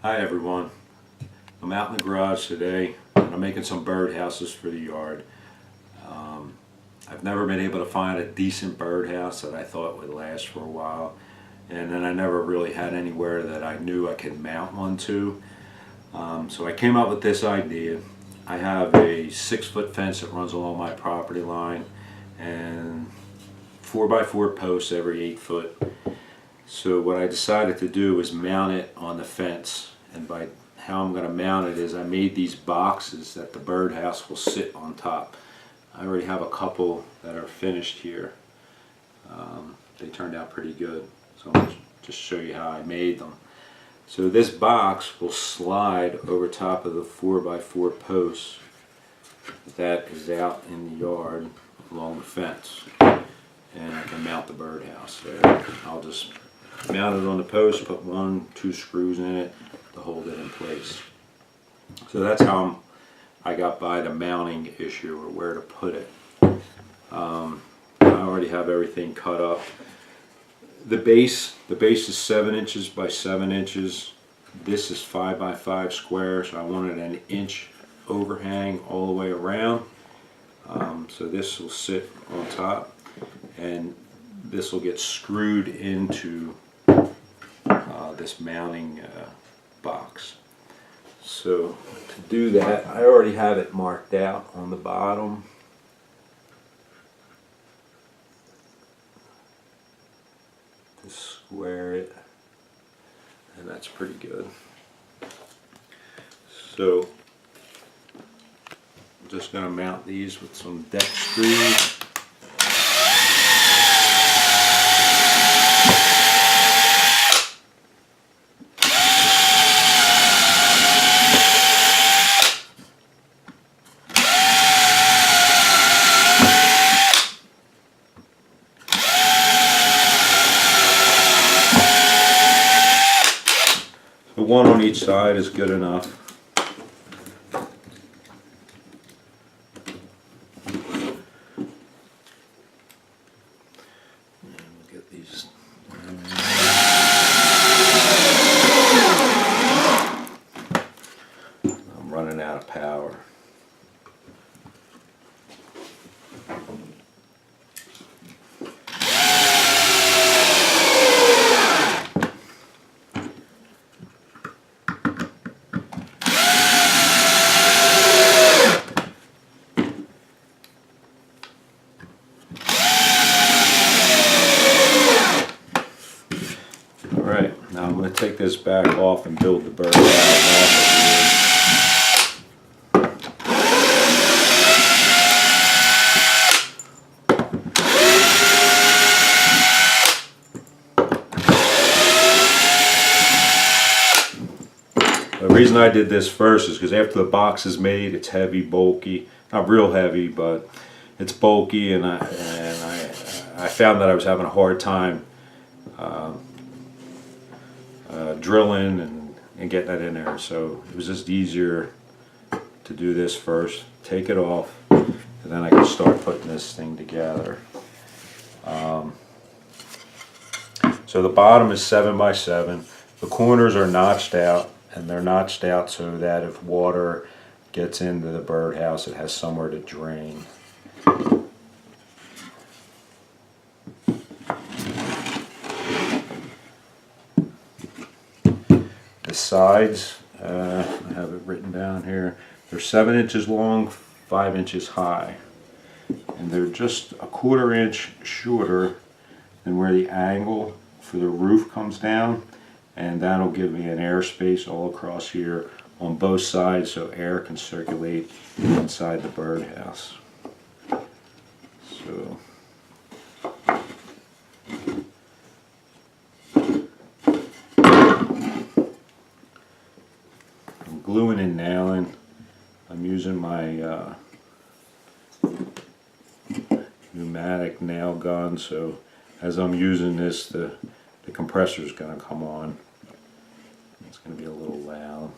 Hi everyone, I'm out in the garage today and I'm making some bird houses for the yard. I've never been able to find a decent birdhouse that I thought would last for a while, and then I never really had anywhere that I knew I could mount one to. So I came up with this idea. I have a 6-foot fence that runs along my property line and 4x4 posts every 8 foot. So what I decided to do was mount it on the fence, and by how I'm going to mount it is I made these boxes that the birdhouse will sit on top. I already have a couple that are finished here. They turned out pretty good, so I'm going to just show you how I made them. So this box will slide over top of the 4x4 posts that is out in the yard along the fence, and I can mount the birdhouse there. I'll just mount it on the post, put 1-2 screws in it to hold it in place. So that's how I got by the mounting issue, or where to put it. I already have everything cut up. The base is 7 inches by 7 inches. This is 5x5 square, so I wanted an inch overhang all the way around. So this will sit on top, and this will get screwed into this mounting box. So to do that, I already have it marked out on the bottom. To square it, and that's pretty good. So I'm just going to mount these with some deck screws. One on each side is good enough. And we'll get these. I'm running out of power. Alright, now I'm going to take this back off and build the bird off The reason I did this first is because after the box is made, it's heavy, bulky. Not real heavy, but it's bulky, and I found that I was having a hard time drilling and getting that in there. So it was just easier to do this first, take it off, and then I can start putting this thing together. So the bottom is 7x7. The corners are notched out, and they're notched out so that if water gets into the birdhouse, it has somewhere to drain. The sides, I have it written down here, they're 7 inches long, 5 inches high, and they're just a 1/4 inch shorter than where the angle for the roof comes down, and that'll give me an airspace all across here on both sides so air can circulate inside the birdhouse. So I'm gluing and nailing. I'm using my pneumatic nail gun, so as I'm using this, the compressor is going to come on. It's going to be a little loud.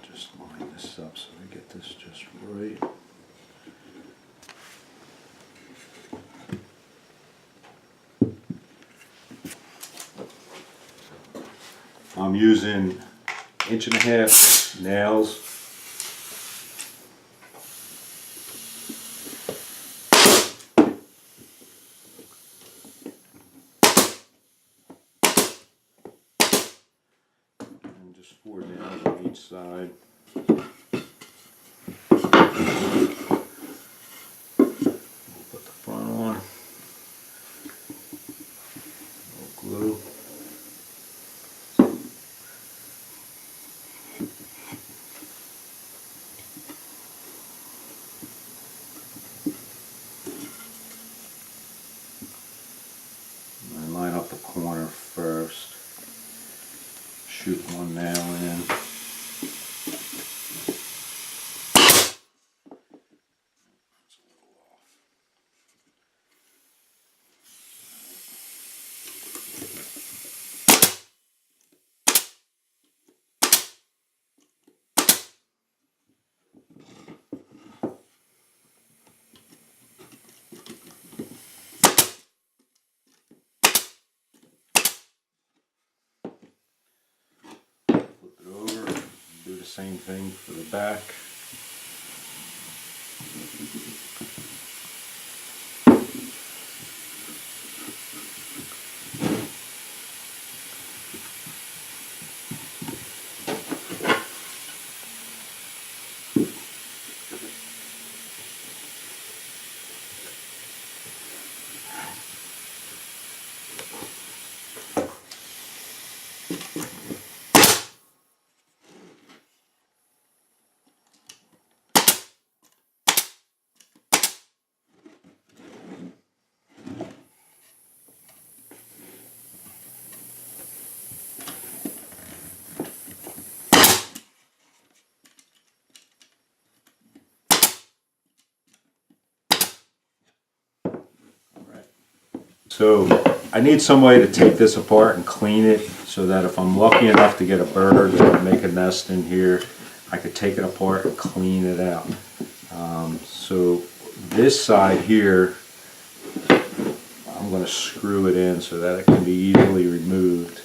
Just line this up so I get this just right. right. I'm using 1.5 inch nails. And just 4 nails on each side. Put the front on. Glue. I line up the corner first. Shoot 1 nail in. Do the same thing for the back. So I need some way to take this apart and clean it so that if I'm lucky enough to get a bird or make a nest in here, I could take it apart and clean it out. So this side here, I'm going to screw it in so that it can be easily removed.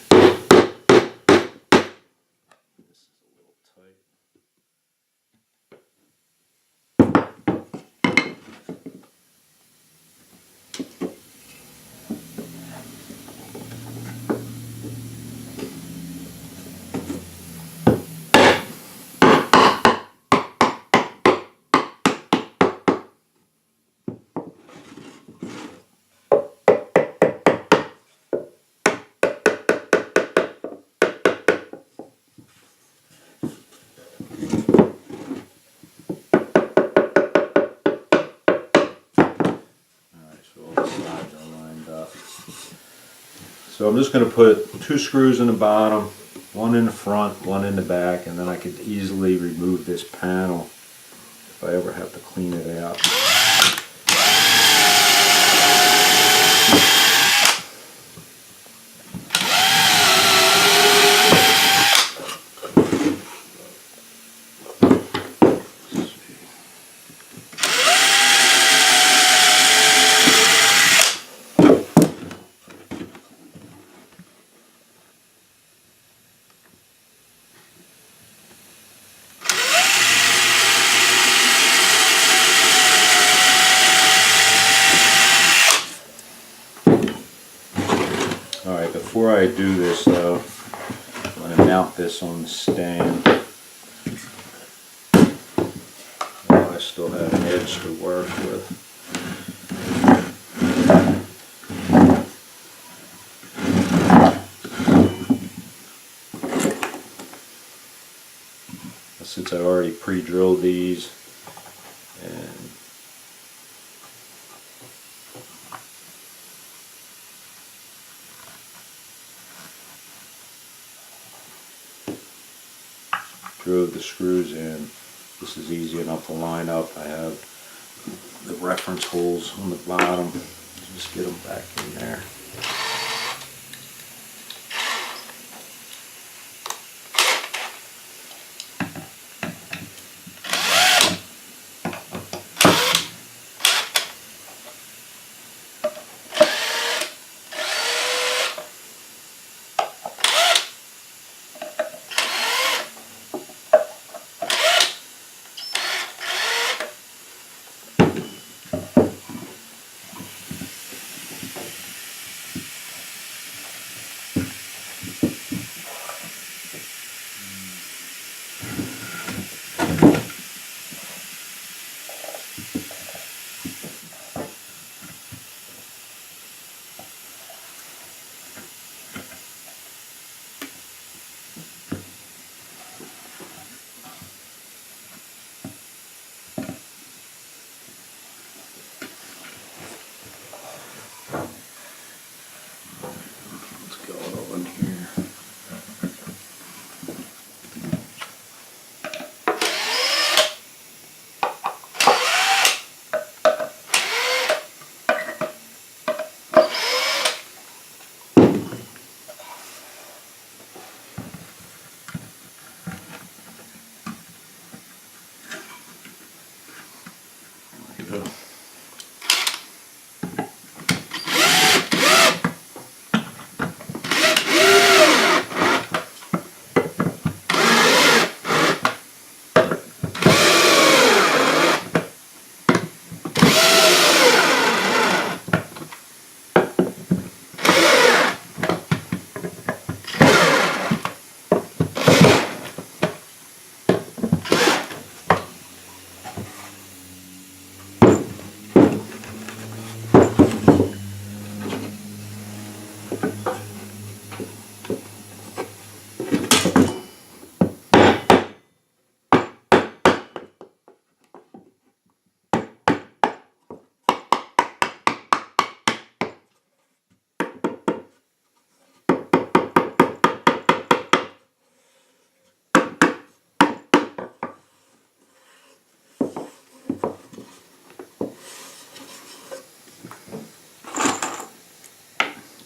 So I'm just going to put 2 screws in the bottom, 1 in the front, 1 in the back, and then I could easily remove this panel if I ever have to clean it out. Alright, before I do this though, I'm going to mount this on the stand. I still have an edge to work with. Since I already pre-drilled these, and drove the screws in. This is easy enough to line up. I have the reference holes on the bottom. Just get them back in there.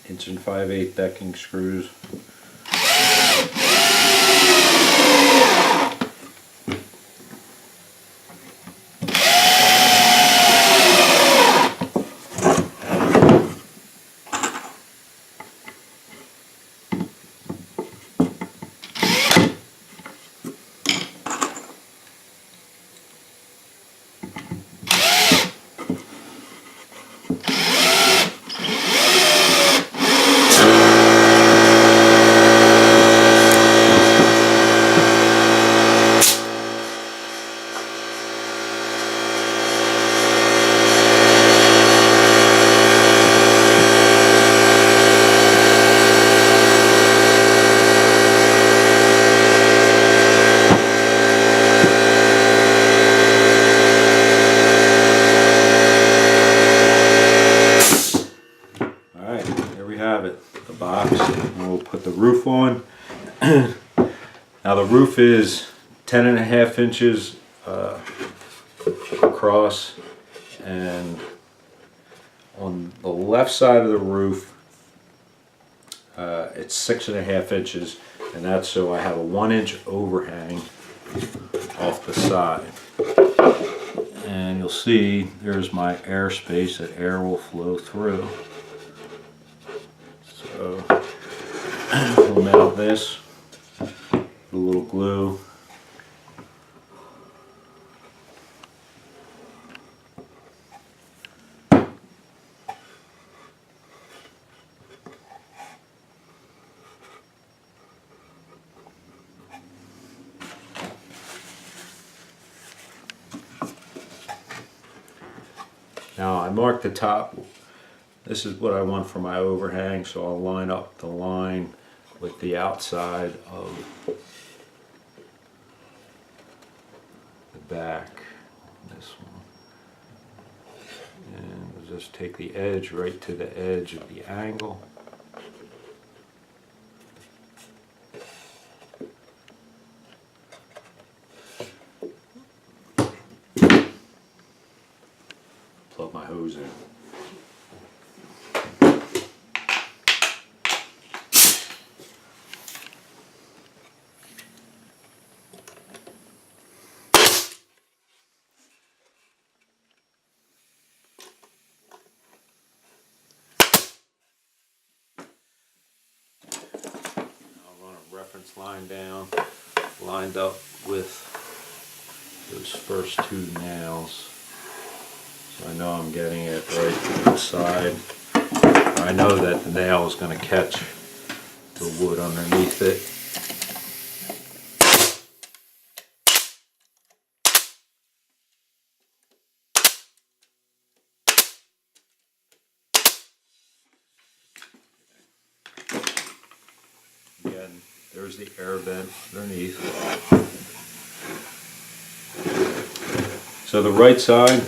Inch and 5/8 decking screws. The box, and we'll put the roof on. Now the roof is 10.5 inches across, and on the left side of the roof it's 6.5 inches, and that's so I have a 1-inch overhang off the side. And you'll see there's my air space that air will flow through. So we'll mount this with a little glue. Now I marked the top. This is what I want for my overhang, so I'll line up the line with the outside of the back, this one. And we'll just take the edge right to the edge of the angle. Plug my hose in. Reference line down, lined up with those first 2 nails, so I know I'm getting it right to the side. I know that the nail is going to catch the wood underneath it. Again, there's the air vent underneath. So the right side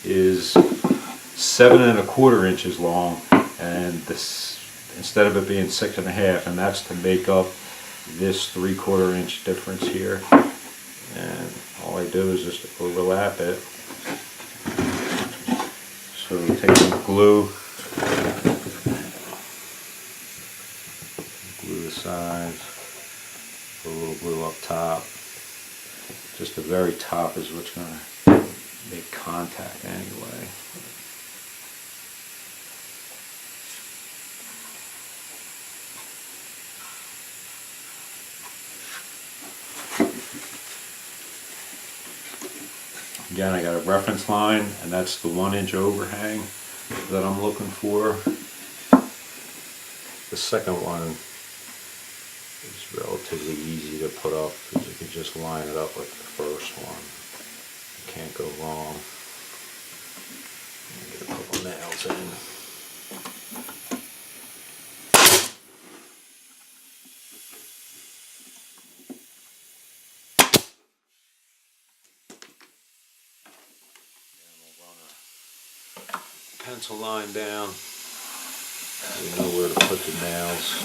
is 7.25 inches long, and this, instead of it being 6.5, and that's to make up this 3/4 inch difference here. And all I do is just overlap it. So take some glue. Glue the sides, put a little glue up top. Just the very top is what's going to make contact anyway. Again, I got a reference line, and that's the 1-inch overhang that I'm looking for. The second one is relatively easy to put up because you can just line it up with the first one. You can't go wrong. Get a couple nails in. pencil line down. You know where to put the nails.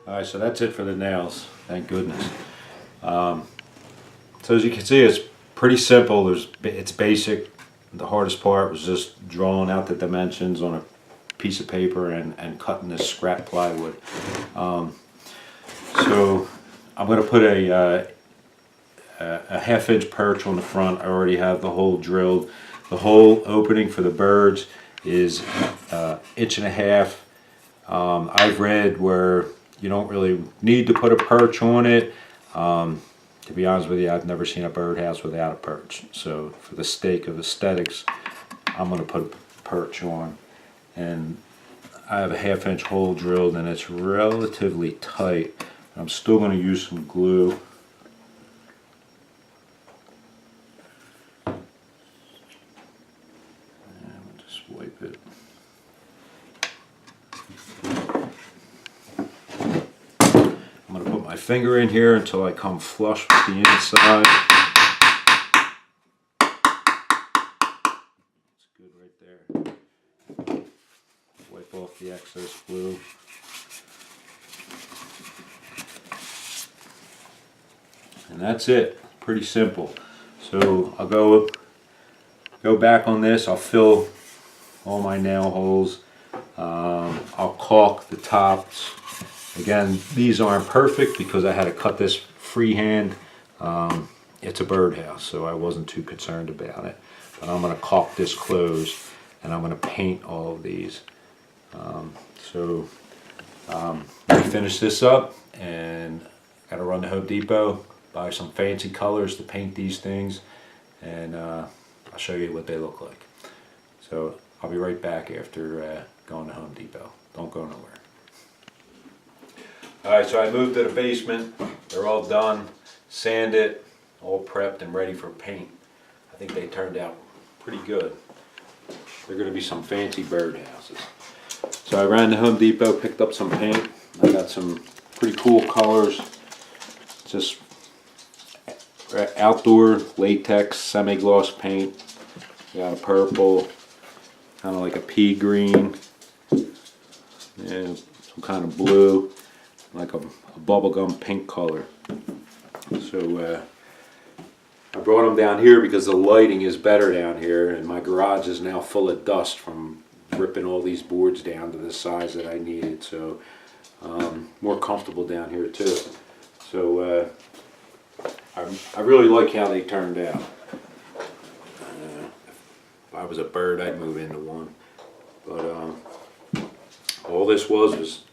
Alright, so that's it for the nails, thank goodness. So as you can see, it's pretty simple. It's basic. The hardest part was just drawing out the dimensions on a piece of paper and cutting this scrap plywood. So I'm going to put a 1/2 inch perch on the front. I already have the hole drilled. The hole opening for the birds is 1.5 inches. I've read where you don't really need to put a perch on it. To be honest with you, I've never seen a birdhouse without a perch. So for the sake of aesthetics, I'm going to put a perch on. And I have a 1/2 inch hole drilled and it's relatively tight. I'm still going to use some glue. And just wipe it. I'm going to put my finger in here until I come flush with the inside. That's good right there. Wipe off the excess glue. And that's it. Pretty simple. So I'll go back on this. I'll fill all my nail holes. I'll caulk the tops. Again, these aren't perfect because I had to cut this freehand. It's a birdhouse, so I wasn't too concerned about it. But I'm going to caulk this closed, and I'm going to paint all of these. Let me finish this up, and got to run to Home Depot, buy some fancy colors to paint these things, and I'll show you what they look like. So I'll be right back after going to Home Depot. Don't go nowhere. Alright, so I moved to the basement. They're all done, sanded, all prepped and ready for paint. I think they turned out pretty good. They're going to be some fancy birdhouses. So I ran to Home Depot, picked up some paint. I got some pretty cool colors. Just outdoor latex semi-gloss paint. Got a purple, kind of like a pea green, and some kind of blue, like a bubblegum pink color. So I brought them down here because the lighting is better down here, and my garage is now full of dust from ripping all these boards down to the size that I needed. So more comfortable down here too. So I really like how they turned out. If I was a bird, I'd move into one. But all this was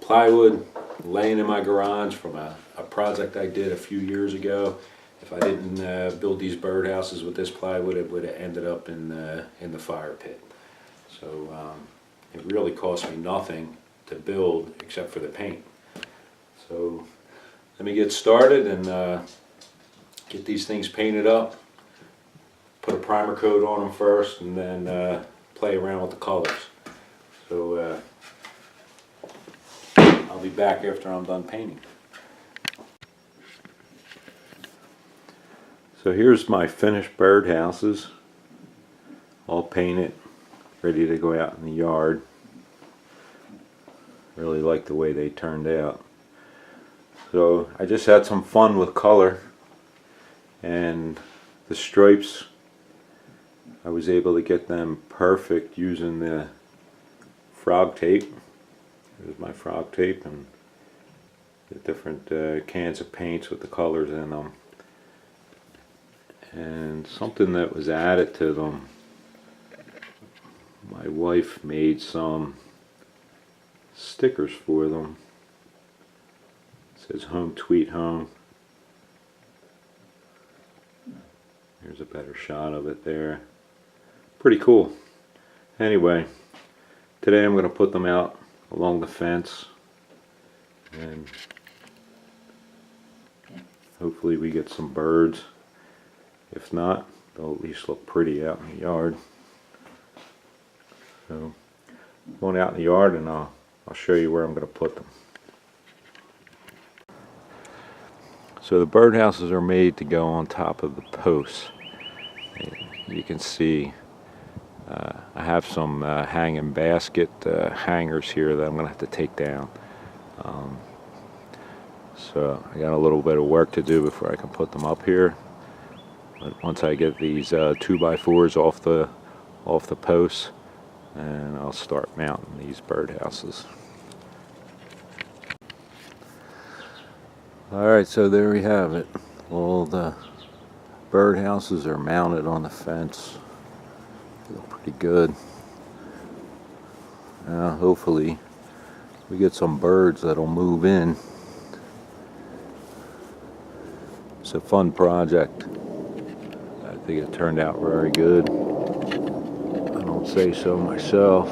plywood laying in my garage from a project I did a few years ago. If I didn't build these birdhouses with this plywood, it would have ended up in the fire pit. So it really cost me nothing to build except for the paint. So let me get started and get these things painted up. Put a primer coat on them first, and then play around with the colors. So I'll be back after I'm done painting. So here's my finished birdhouses, all painted, ready to go out in the yard. Really like the way they turned out. So I just had some fun with color, and the stripes, I was able to get them perfect using the frog tape. Here's my frog tape and the different cans of paints with the colors in them. And something that was added to them, my wife made some stickers for them. says home sweet home. Here's a better shot of it there. Pretty cool. Anyway, today I'm going to put them out along the fence, and hopefully we get some birds. If not, they'll at least look pretty out in the yard. So, going out in the yard, and I'll show you where I'm going to put them. So the birdhouses are made to go on top of the posts. You can see I have some hanging basket hangers here that I'm going to have to take down. So I got a little bit of work to do before I can put them up here. But once I get these 2x4s off the posts, and I'll start mounting these birdhouses. Alright, so there we have it. All the birdhouses are mounted on the fence. They look pretty good. Now hopefully we get some birds that'll move in. It's a fun project. I think it turned out very good. I don't say so myself.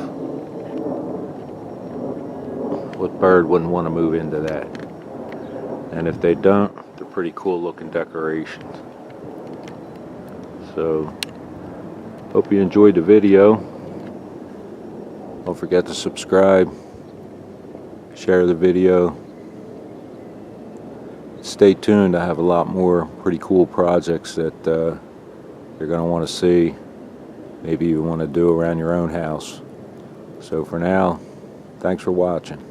What bird wouldn't want to move into that? And if they don't, they're pretty cool looking decorations. So, hope you enjoyed the video. Don't forget to subscribe, share the video. Stay tuned. I have a lot more pretty cool projects that you're going to want to see. Maybe you want to do around your own house. So for now, thanks for watching.